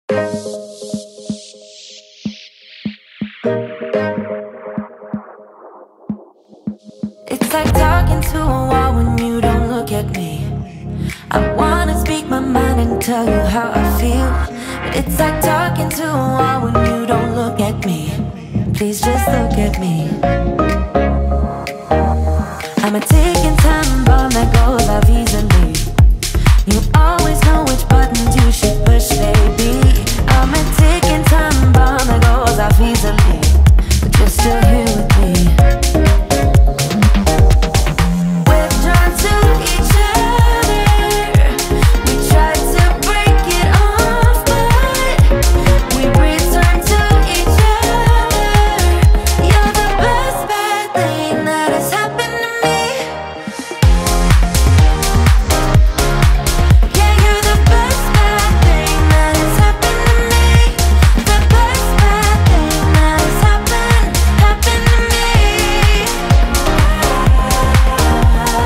It's like talking to a wall when you don't look at me. I wanna speak my mind and tell you how I feel, but it's like talking to a wall when you don't look at me. Please just look at me. I'm a ticking time bomb that goes off easily. You always know which buttons you should push, baby. I'm a ticking time bomb that goes off easily, but you're still here with me. We're drawn to each other. We try to break it off, but we return to each other. You're the best bad thing that has happened to me. Yeah, you're the best bad thing that has happened to me. The best bad thing that has happened to me.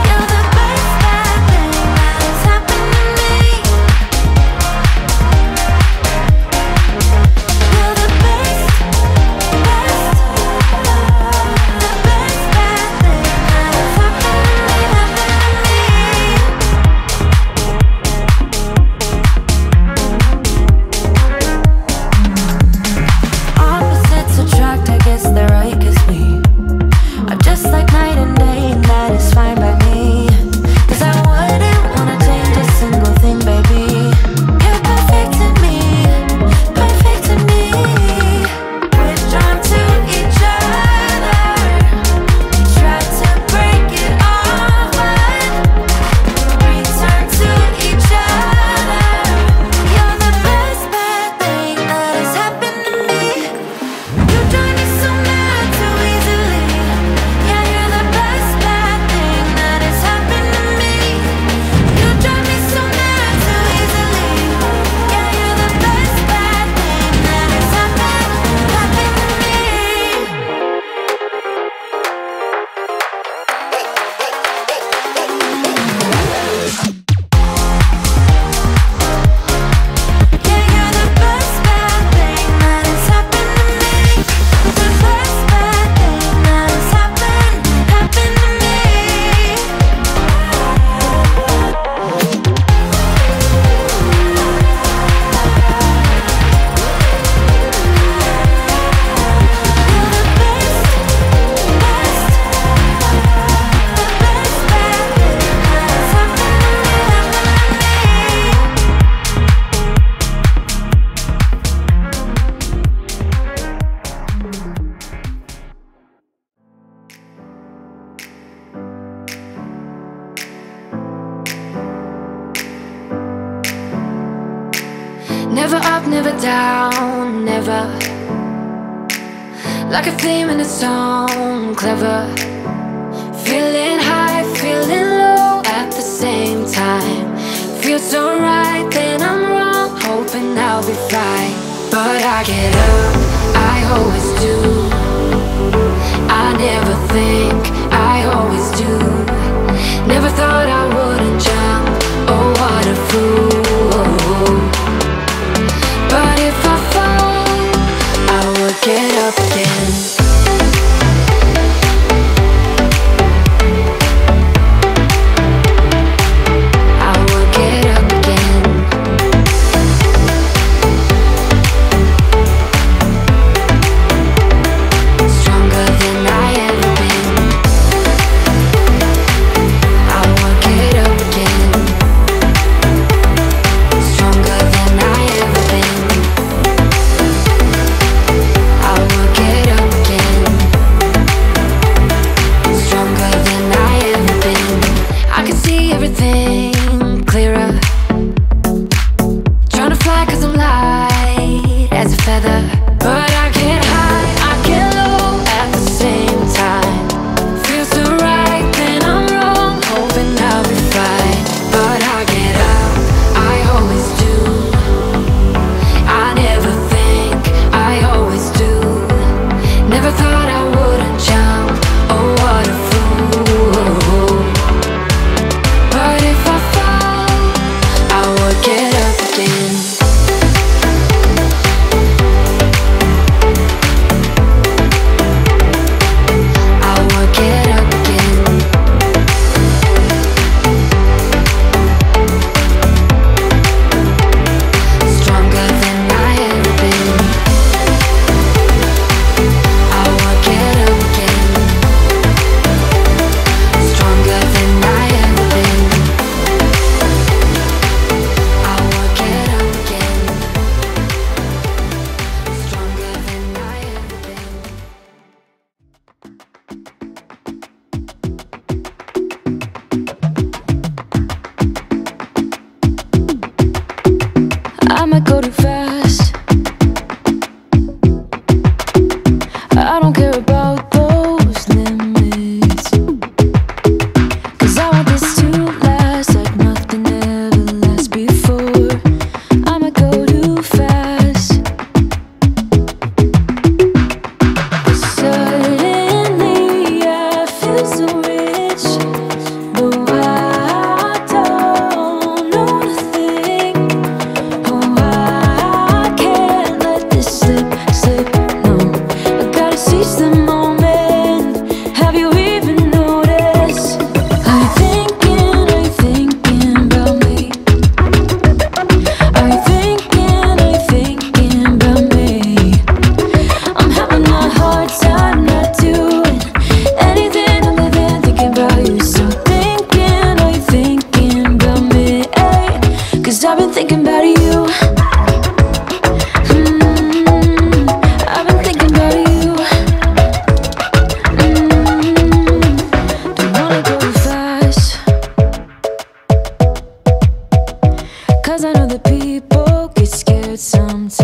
You're the best bad thing that has happened to me. You're the best, opposites attract, I guess they're right, 'cause we are just like night and day, and that is fine by me. 'Cause I wouldn't wanna change a single thing, baby. You're perfect to me, perfect to me. We're drawn to each other. We try to break it off, but return to each other. You're the best bad thing that has happened to me. You drive me so mad too easily. Yeah, you're the best bad thing that has happened to me. You drive me so mad too easily. Yeah, you're the best bad thing that has happened to me. Yeah, you're the best bad thing that has happened to me. The best bad thing that has happened to me. Never up, never down, never. Like a theme in a song, clever. Feeling high, feeling low at the same time. Feels so right, then I'm wrong, hoping I'll be fine. But I get up, I always do. I never think, I always do. Never thought I wouldn't jump, oh what a fool. But if I fall, I will get up again. I will get up again. Stronger than I ever been. I will get up again. Stronger than I ever been. I will get up again. Stronger than I ever been. I can see everything clearer. Trying to fly 'cause I'm light as a feather. But I get high, I get low at the same time. Feels so right, then I'm wrong, hoping I'll be fine. But I get up, I always do. I never think, I always do. Never thought I wouldn't jump, oh what a fool. But if I fall, I will get up again.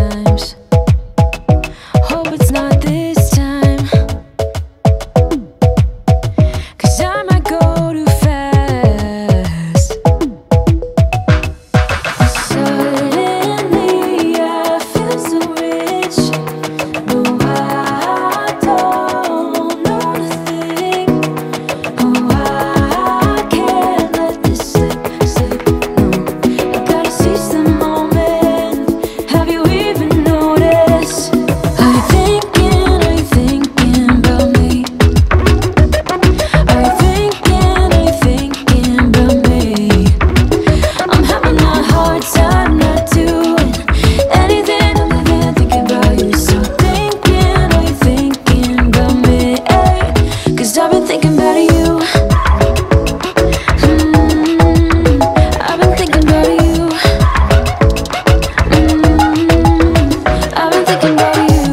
times. Hope it's not this time, 'cause I might go too fast. Suddenly I feel so rich. No, I don't know nothing. Oh, I can't let this slip. No, I gotta seize the moment. Have you even noticed? Are you thinking about me? Are you thinking about me? I'm having a hard time not doing anything other than thinking about you. So are you thinking about me? 'Cause I've been thinking about you. I've been thinking about you. I've been thinking about you.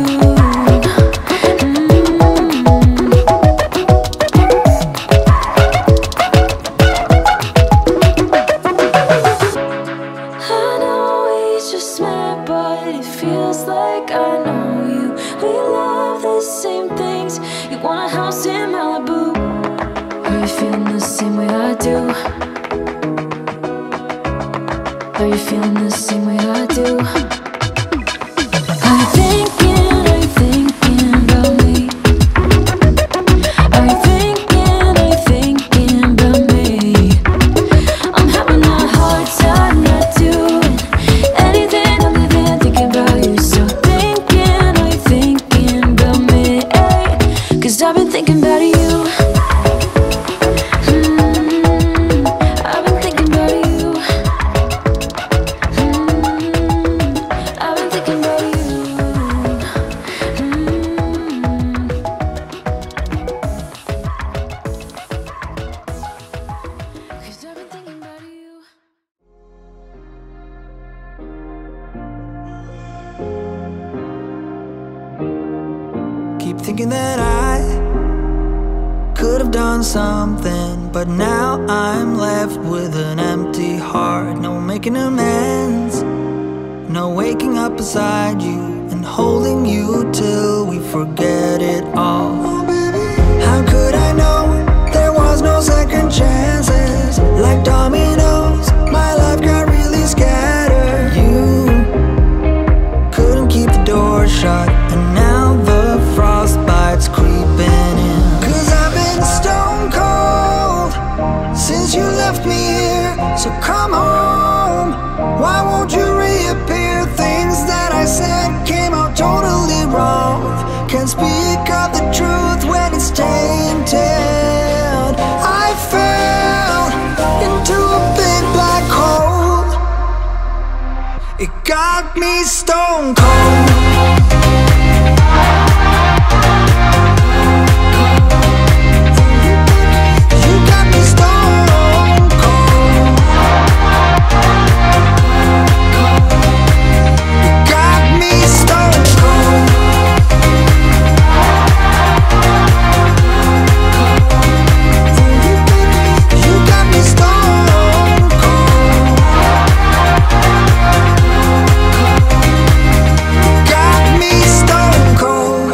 I know he's just mad, but it feels like I know you. We love the same things. You want a house in Malibu. Are you feeling the same way I do? Are you feeling the same way I do? Are you thinking about me? Are you thinking about me? I'm having a hard time not doing anything other than thinking about you. So are you thinking about me? 'Cause I've been thinking about you. I've been thinking about you. I've been thinking about you. Cause I've been thinking about you. Keep thinking that I could have done something, but now I'm left with an empty heart. No making amends, no waking up beside you and holding you till we forget it all. How could I know there was no second chances? Like dominoes, my life got really scattered. You couldn't keep the door shut, and now the frostbite's creeping in. 'Cause I've been stone cold since you left me here. So come home, why won't you reappear? Things that I said came out totally wrong. Can't speak of the truth when it's tainted. I fell into a big black hole. It got me stone cold. You got me stone cold. You got me stone cold. You got me stone cold. Got me stone cold.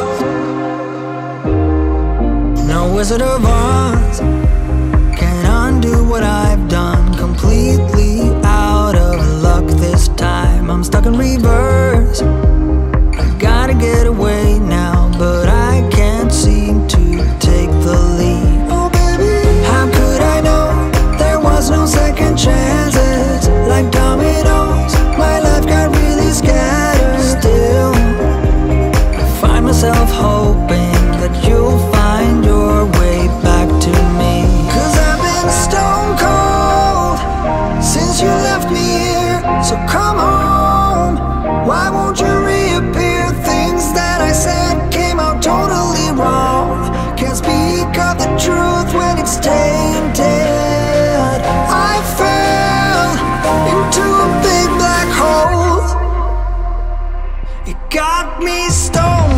No Wizard of Oz can undo what I've done. Completely out of luck this time. I'm stuck in reverse. I gotta get away now, but I can't seem to take the lead. Oh baby, how could I know there was no second chances? Like dominoes, my life got really scattered. Still, I find myself hoping that you'll find your way back to me. 'Cause I've been stone cold since you left me here. So come home, why won't you reappear? Things that I said came out totally wrong. Can't speak of the truth when it's tainted. I fell into a big black hole. It got me stone